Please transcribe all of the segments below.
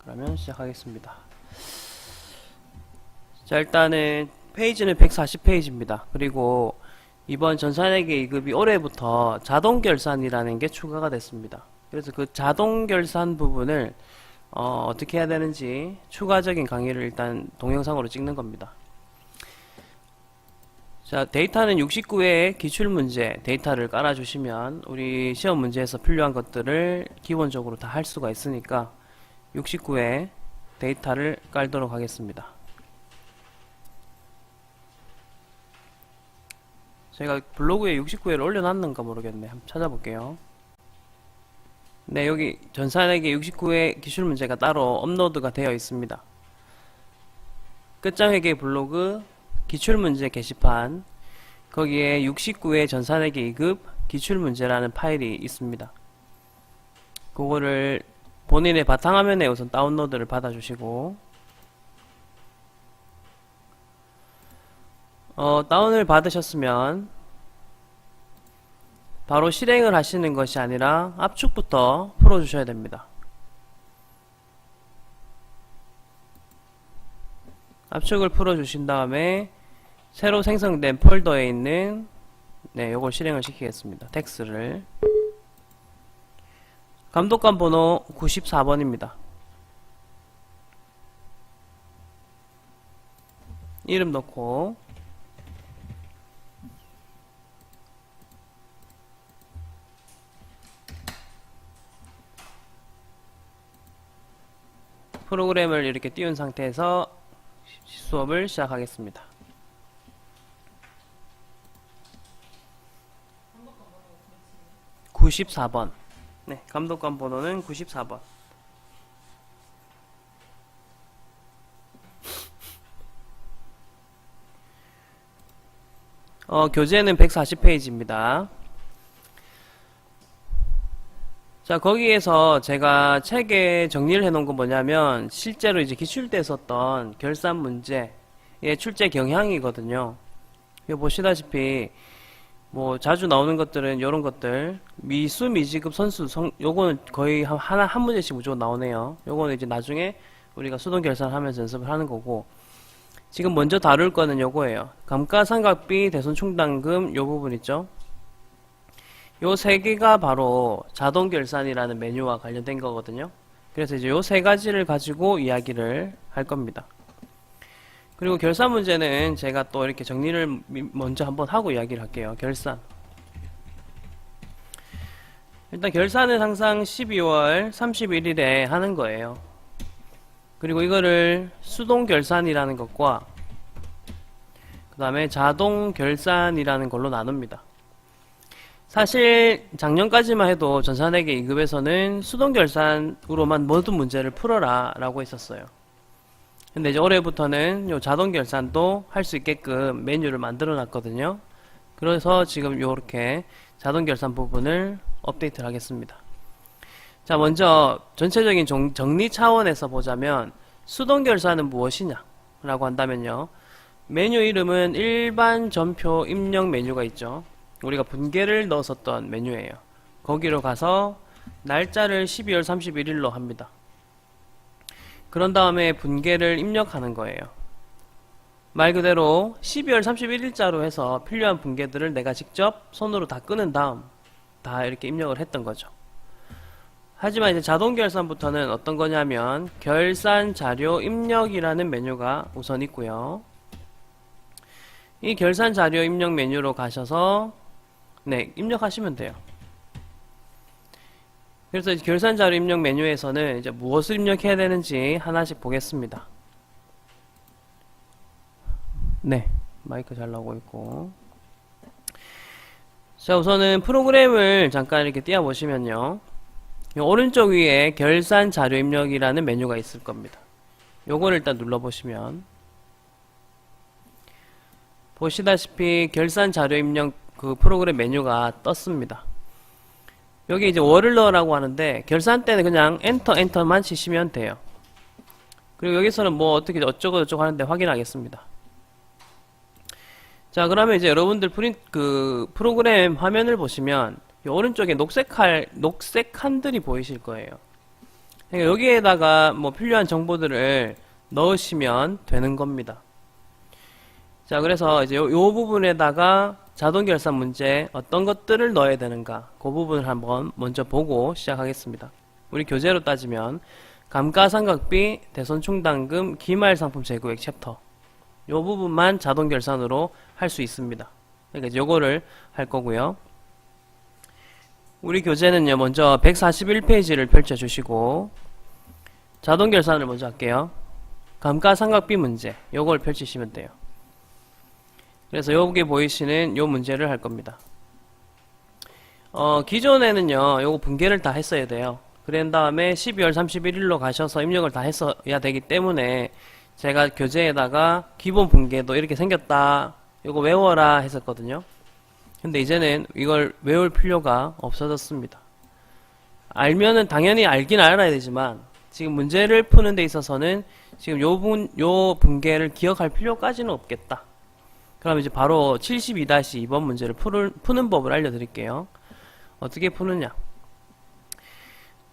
그러면 시작하겠습니다. 자, 일단은 페이지는 140페이지입니다. 그리고 이번 전산회계 2급이 올해부터 자동 결산이라는 게 추가가 됐습니다. 그래서 그 자동 결산 부분을 어떻게 해야 되는지 추가적인 강의를 일단 동영상으로 찍는 겁니다. 자, 데이터는 69회의 기출문제 데이터를 깔아주시면 우리 시험 문제에서 필요한 것들을 기본적으로 다 할 수가 있으니까 69회 데이터를 깔도록 하겠습니다. 제가 블로그에 69회를 올려놨는가 모르겠네. 한번 찾아볼게요. 네, 여기 전산회계 69회 기출문제가 따로 업로드가 되어 있습니다. 끝장회계 블로그 기출문제 게시판, 거기에 69회 전산회계 2급 기출문제라는 파일이 있습니다. 그거를 본인의 바탕화면에 우선 다운로드를 받아주시고, 다운을 받으셨으면 바로 실행을 하시는 것이 아니라 압축부터 풀어주셔야 됩니다. 압축을 풀어주신 다음에 새로 생성된 폴더에 있는 요걸 실행을 시키겠습니다. 텍스를 감독관 번호 94번입니다. 이름 넣고 프로그램을 이렇게 띄운 상태에서 수업을 시작하겠습니다. (94번) 네, 감독관 번호는 94번. 교재는 140페이지입니다. 자, 거기에서 제가 책에 정리를 해놓은 건 뭐냐면 실제로 이제 기출 때 썼던 결산 문제의 출제 경향이거든요. 이거 보시다시피 뭐 자주 나오는 것들은 요런 것들 미수 미지급 선수 요거는 거의 한 문제씩 무조건 나오네요. 요거는 이제 나중에 우리가 수동 결산하면서 연습을 하는 거고, 지금 먼저 다룰 거는 요거예요. 감가상각비 대손충당금 요 부분 있죠. 요 세 개가 바로 자동 결산이라는 메뉴와 관련된 거거든요. 그래서 이제 요 세 가지를 가지고 이야기를 할 겁니다. 그리고 결산 문제는 제가 또 이렇게 정리를 먼저 한번 하고 이야기를 할게요. 결산. 일단 결산은 항상 12월 31일에 하는 거예요. 그리고 이거를 수동 결산이라는 것과 그 다음에 자동 결산이라는 걸로 나눕니다. 사실 작년까지만 해도 전산회계 2급에서는 수동 결산으로만 모든 문제를 풀어라 라고 했었어요. 근데 이제 올해부터는 요 자동 결산도 할 수 있게끔 메뉴를 만들어 놨거든요. 그래서 지금 요렇게 자동 결산 부분을 업데이트를 하겠습니다. 자, 먼저 전체적인 정리 차원에서 보자면 수동 결산은 무엇이냐 라고 한다면요, 메뉴 이름은 일반 전표 입력 메뉴가 있죠. 우리가 분계를 넣었었던 메뉴예요. 거기로 가서 날짜를 12월 31일로 합니다. 그런 다음에 분계를 입력하는 거예요. 말 그대로 12월 31일자로 해서 필요한 분계들을 내가 직접 손으로 다 끄는 다음 다 이렇게 입력을 했던 거죠. 하지만 이제 자동 결산부터는 어떤 거냐면 결산 자료 입력이라는 메뉴가 우선 있고요. 이 결산 자료 입력 메뉴로 가셔서 입력하시면 돼요. 그래서 결산 자료 입력 메뉴에서는 이제 무엇을 입력해야 되는지 하나씩 보겠습니다. 네, 마이크 잘 나오고 있고. 자, 우선은 프로그램을 잠깐 이렇게 띄워보시면요, 오른쪽 위에 결산 자료 입력이라는 메뉴가 있을 겁니다. 요거를 일단 눌러보시면 보시다시피 결산 자료 입력 그 프로그램 메뉴가 떴습니다. 여기 이제 월을 넣으라고 하는데 결산 때는 그냥 엔터만 치시면 돼요. 그리고 여기서는 뭐 어떻게 어쩌고 저쩌고 하는데 확인하겠습니다. 자, 그러면 이제 여러분들 프로그램 화면을 보시면 이 오른쪽에 녹색 한들이 보이실 거예요. 그러니까 여기에다가 뭐 필요한 정보들을 넣으시면 되는 겁니다. 자, 그래서 이제 요 부분에다가 자동 결산 문제 어떤 것들을 넣어야 되는가, 그 부분을 한번 먼저 보고 시작하겠습니다. 우리 교재로 따지면 감가상각비, 대손충당금, 기말상품 재고액 챕터 요 부분만 자동 결산으로 할 수 있습니다. 그러니까 이제 요거를 할 거고요. 우리 교재는요, 먼저 141페이지를 펼쳐주시고 자동 결산을 먼저 할게요. 감가상각비 문제 요걸 펼치시면 돼요. 그래서 여기 보이시는 요 문제를 할 겁니다. 기존에는요, 요거 분계를 다 했어야 돼요. 그런 다음에 12월 31일로 가셔서 입력을 다 했어야 되기 때문에 제가 교재에다가 기본 분계도 이렇게 생겼다, 요거 외워라 했었거든요. 근데 이제는 이걸 외울 필요가 없어졌습니다. 알면은 당연히 알긴 알아야 되지만 지금 문제를 푸는 데 있어서는 지금 요 분계를 기억할 필요까지는 없겠다. 그럼 이제 바로 72-2번 문제를 푸는 법을 알려드릴게요. 어떻게 푸느냐.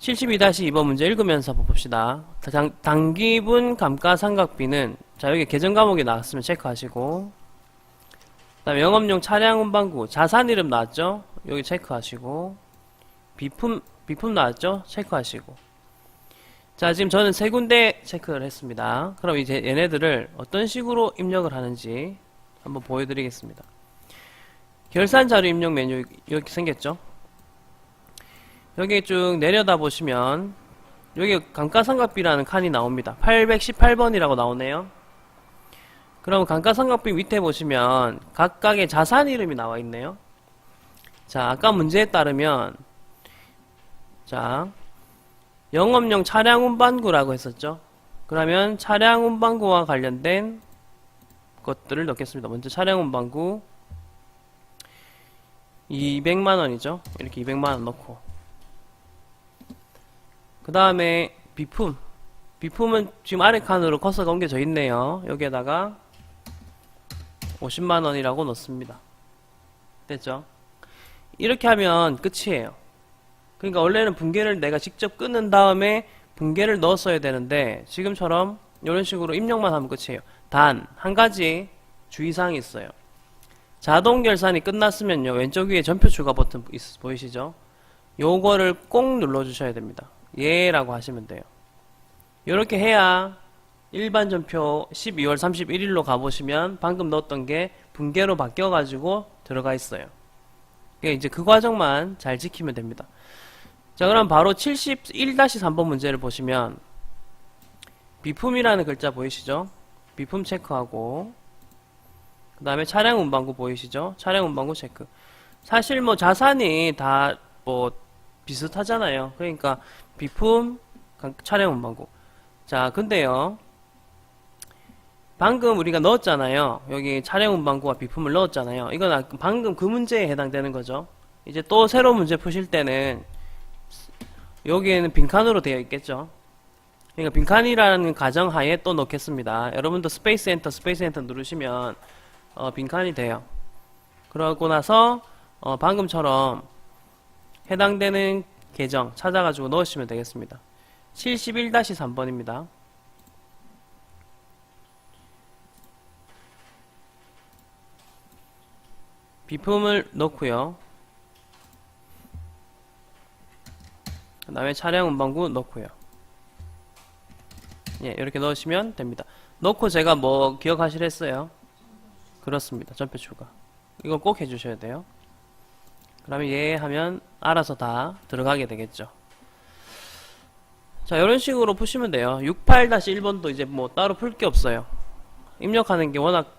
72-2번 문제 읽으면서 봅시다. 당기분 감가상각비는, 자, 여기 계정 과목이 나왔으면 체크하시고, 그 다음에 영업용 차량 운반구, 자산 이름 나왔죠? 여기 체크하시고, 비품 나왔죠? 체크하시고. 자, 지금 저는 세 군데 체크를 했습니다. 그럼 이제 얘네들을 어떤 식으로 입력을 하는지 한번 보여드리겠습니다. 결산자료 입력 메뉴 이렇게 생겼죠? 여기 쭉 내려다 보시면 여기 감가상각비라는 칸이 나옵니다. 818번이라고 나오네요. 그럼 감가상각비 밑에 보시면 각각의 자산 이름이 나와 있네요. 자, 아까 문제에 따르면, 자, 영업용 차량 운반구라고 했었죠. 그러면 차량 운반구와 관련된 것들을 넣겠습니다. 먼저 차량 운반구 200만원이죠. 이렇게 200만원 넣고, 그 다음에 비품은 지금 아래 칸으로 커서가 옮겨져 있네요. 여기에다가 50만원이라고 넣습니다. 됐죠? 이렇게 하면 끝이에요. 그러니까 원래는 분계를 내가 직접 끊은 다음에 분계를 넣었어야 되는데 지금처럼 이런 식으로 입력만 하면 끝이에요. 단 한 가지 주의사항이 있어요. 자동 결산이 끝났으면요, 왼쪽 위에 전표 추가 버튼 보이시죠? 요거를 꼭 눌러 주셔야 됩니다. 예라고 하시면 돼요. 이렇게 해야 일반 전표 12월 31일로 가보시면 방금 넣었던 게 분계로 바뀌어가지고 들어가 있어요. 그러니까 이제 그 과정만 잘 지키면 됩니다. 자, 그럼 바로 71-3번 문제를 보시면 비품이라는 글자 보이시죠? 비품 체크하고, 그 다음에 차량 운반구 보이시죠? 차량 운반구 체크. 사실 뭐 자산이 다 뭐 비슷하잖아요. 그러니까 비품, 차량 운반구. 자, 근데요, 방금 우리가 넣었잖아요. 여기 차량 운반구와 비품을 넣었잖아요. 이건 방금 그 문제에 해당되는 거죠. 이제 또 새로운 문제 푸실 때는 여기에는 빈칸으로 되어 있겠죠. 그러니까 빈칸이라는 가정하에 또 넣겠습니다. 여러분도 스페이스 엔터 누르시면 빈칸이 돼요. 그러고 나서 방금처럼 해당되는 계정 찾아가지고 넣으시면 되겠습니다. 71-3번입니다. 비품을 넣고요. 그 다음에 차량 운반구 넣고요. 예, 이렇게 넣으시면 됩니다. 넣고 제가 뭐 기억하시랬어요? 그렇습니다. 전표 추가. 이거 꼭 해주셔야 돼요. 그러면 예 하면 알아서 다 들어가게 되겠죠. 자, 이런 식으로 푸시면 돼요. 68-1번도 이제 뭐 따로 풀 게 없어요. 입력하는 게 워낙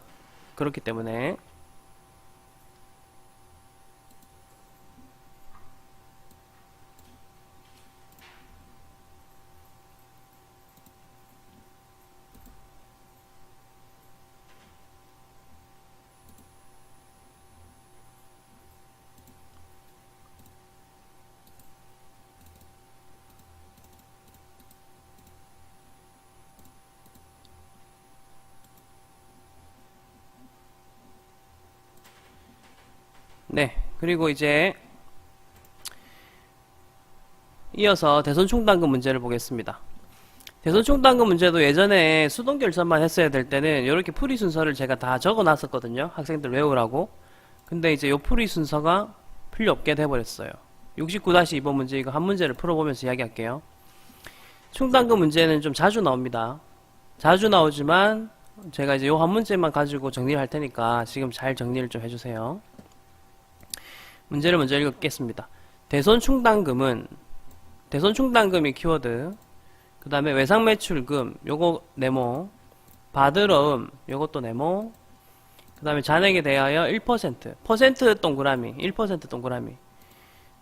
그렇기 때문에. 네, 그리고 이제 이어서 대손충당금 문제를 보겠습니다. 대손충당금 문제도 예전에 수동결산만 했어야 될 때는 이렇게 풀이 순서를 제가 다 적어 놨었거든요. 학생들 외우라고. 근데 이제 요 풀이 순서가 필요 없게 돼버렸어요. 69-2번 문제 이거 한 문제를 풀어보면서 이야기할게요. 충당금 문제는 좀 자주 나옵니다. 자주 나오지만 제가 이제 요 한 문제만 가지고 정리를 할 테니까 지금 잘 정리를 좀 해주세요. 문제를 먼저 읽겠습니다. 대손충당금은 대손충당금이 키워드, 그 다음에 외상매출금 요거 네모, 받으러음 요것도 네모, 그 다음에 잔액에 대하여 1% 퍼센트 동그라미 1% 동그라미.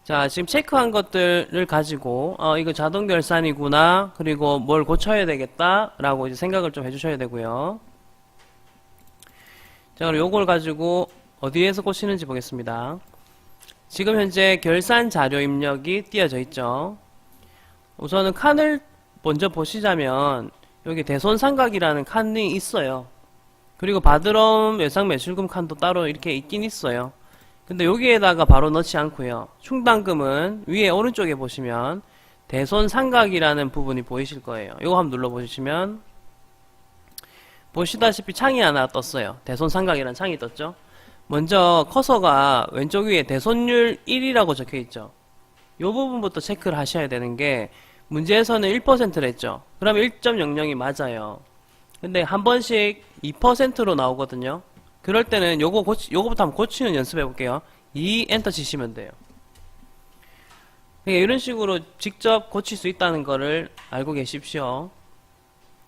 자, 지금 체크한 것들을 가지고 이거 자동결산이구나, 그리고 뭘 고쳐야 되겠다 라고 이제 생각을 좀 해주셔야 되고요. 자, 그럼 요걸 가지고 어디에서 고치는지 보겠습니다. 지금 현재 결산 자료 입력이 띄어져 있죠. 우선은 칸을 먼저 보시자면 여기 대손상각이라는 칸이 있어요. 그리고 받으러움 외상매출금 칸도 따로 이렇게 있긴 있어요. 근데 여기에다가 바로 넣지 않고요. 충당금은 위에 오른쪽에 보시면 대손상각이라는 부분이 보이실 거예요. 이거 한번 눌러보시면 보시다시피 창이 하나 떴어요. 대손상각이라는 창이 떴죠. 먼저 커서가 왼쪽 위에 대손율 1이라고 적혀있죠. 이 부분부터 체크를 하셔야 되는 게, 문제에서는 1%를 했죠. 그럼 1.00이 맞아요. 근데 한 번씩 2%로 나오거든요. 그럴 때는 요거부터 한번 고치는 연습해 볼게요. 2 엔터 치시면 돼요. 이런 식으로 직접 고칠 수 있다는 거를 알고 계십시오.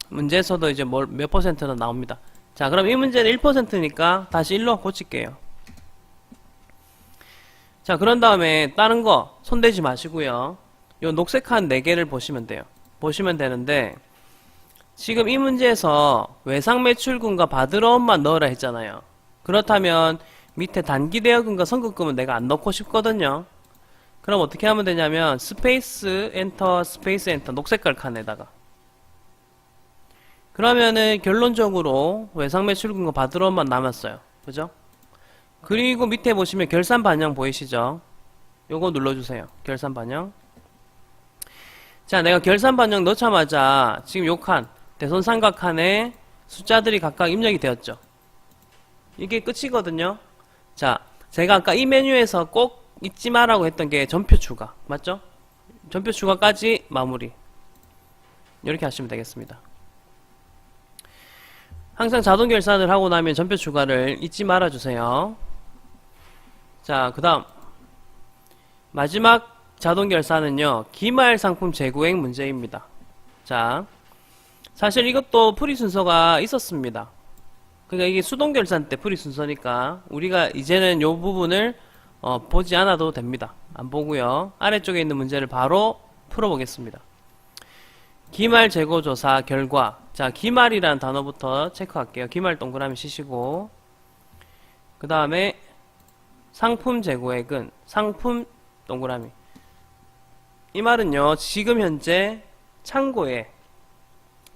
문제에서도 이제 몇 퍼센트는 나옵니다. 자, 그럼 이 문제는 1%니까 다시 1로 고칠게요. 자, 그런 다음에 다른 거 손대지 마시고요. 요 녹색한 4개를 보시면 돼요. 보시면 되는데, 지금 이 문제에서 외상매출금과 받으러움만 넣으라 했잖아요. 그렇다면 밑에 단기대여금과 선급금은 내가 안 넣고 싶거든요. 그럼 어떻게 하면 되냐면 스페이스 엔터 스페이스 엔터 녹색깔 칸에다가, 그러면은 결론적으로 외상매출금과 받으러움만 남았어요. 그죠? 그리고 밑에 보시면 결산 반영 보이시죠? 요거 눌러주세요. 결산 반영. 자, 내가 결산 반영 넣자마자 지금 요 칸 대손상각 칸에 숫자들이 각각 입력이 되었죠. 이게 끝이거든요. 자, 제가 아까 이 메뉴에서 꼭 잊지 마라고 했던 게 전표 추가, 맞죠? 전표 추가까지 마무리. 이렇게 하시면 되겠습니다. 항상 자동 결산을 하고 나면 전표 추가를 잊지 말아주세요. 자, 그 다음 마지막 자동 결산은요, 기말 상품 재고액 문제입니다. 자, 사실 이것도 풀이 순서가 있었습니다. 그러니까 이게 수동 결산 때 풀이 순서니까 우리가 이제는 요 부분을 보지 않아도 됩니다. 안 보고요. 아래쪽에 있는 문제를 바로 풀어보겠습니다. 기말 재고조사 결과. 자, 기말이라는 단어부터 체크할게요. 기말 동그라미 치시고, 그 다음에 상품 재고액은 상품 동그라미. 이 말은요, 지금 현재 창고에,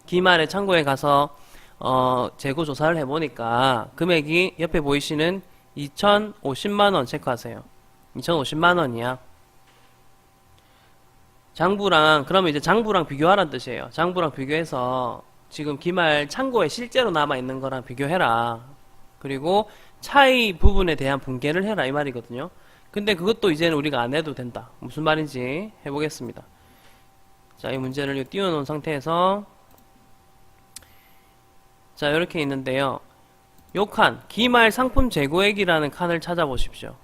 기말의 창고에 가서 재고 조사를 해보니까 금액이 옆에 보이시는 2,050만원 체크하세요. 2,050만원이야. 장부랑, 그러면 이제 장부랑 비교하라는 뜻이에요. 장부랑 비교해서 지금 기말 창고에 실제로 남아있는 거랑 비교해라. 그리고 차이 부분에 대한 분개를 해라, 이 말이거든요. 근데 그것도 이제는 우리가 안 해도 된다. 무슨 말인지 해보겠습니다. 자, 이 문제를 띄워놓은 상태에서, 자, 이렇게 있는데요. 요 칸, 기말 상품 재고액이라는 칸을 찾아보십시오.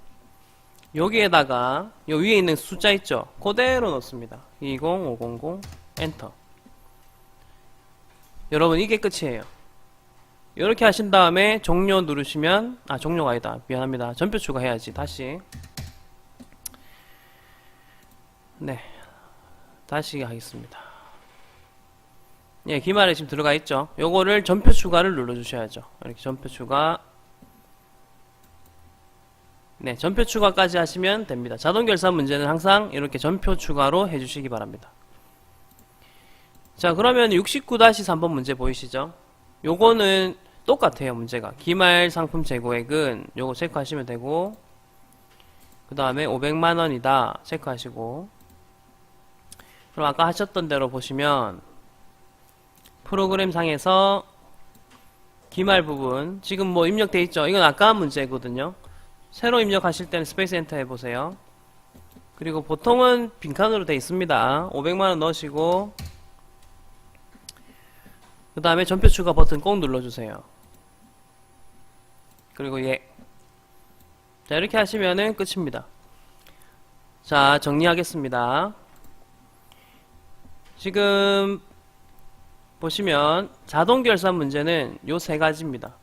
여기에다가 요 위에 있는 숫자 있죠? 그대로 넣습니다. 20500 엔터. 여러분, 이게 끝이에요. 이렇게 하신 다음에 종료 누르시면, 종료가 아니다. 미안합니다. 전표 추가해야지. 다시. 네, 다시 하겠습니다. 예, 기말에 지금 들어가 있죠. 요거를 전표 추가를 눌러주셔야죠. 이렇게 전표 추가. 네, 전표 추가까지 하시면 됩니다. 자동 결산 문제는 항상 이렇게 전표 추가로 해주시기 바랍니다. 자, 그러면 69-3번 문제 보이시죠? 요거는 똑같아요, 문제가. 기말 상품 재고액은 요거 체크하시면 되고, 그 다음에 500만원이다 체크하시고, 그럼 아까 하셨던 대로 보시면 프로그램 상에서 기말 부분 지금 뭐 입력돼 있죠. 이건 아까 한 문제거든요. 새로 입력하실 때는 스페이스 엔터 해보세요. 그리고 보통은 빈칸으로 돼 있습니다. 500만원 넣으시고 그 다음에 전표 추가 버튼 꼭 눌러주세요. 그리고 예. 자, 이렇게 하시면은 끝입니다. 자, 정리하겠습니다. 지금 보시면 자동 결산 문제는 요 세 가지입니다.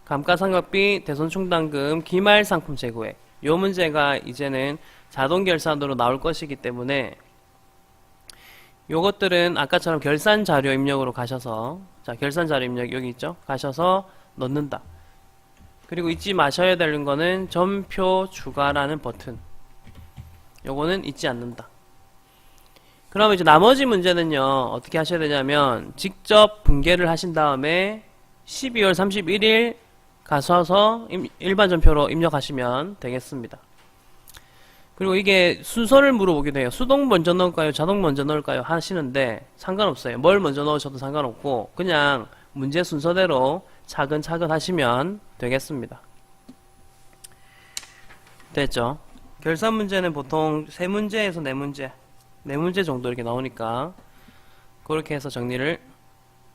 감가상각비, 대손충당금, 기말상품 재고액. 요 문제가 이제는 자동 결산으로 나올 것이기 때문에 요것들은 아까처럼 결산 자료 입력으로 가셔서, 자, 결산 자료 입력 여기 있죠? 가셔서 넣는다. 그리고 잊지 마셔야 되는 거는 전표 추가라는 버튼. 요거는 잊지 않는다. 그러면 이제 나머지 문제는요, 어떻게 하셔야 되냐면, 직접 분계를 하신 다음에 12월 31일 가셔서 일반 전표로 입력하시면 되겠습니다. 그리고 이게 순서를 물어보기도 해요. 수동 먼저 넣을까요? 자동 먼저 넣을까요? 하시는데 상관없어요. 뭘 먼저 넣으셔도 상관없고 그냥 문제 순서대로 차근차근 하시면 되겠습니다. 됐죠? 결산 문제는 보통 3문제에서 4문제 4문제 정도 이렇게 나오니까 그렇게 해서 정리를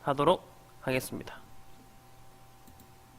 하도록 하겠습니다.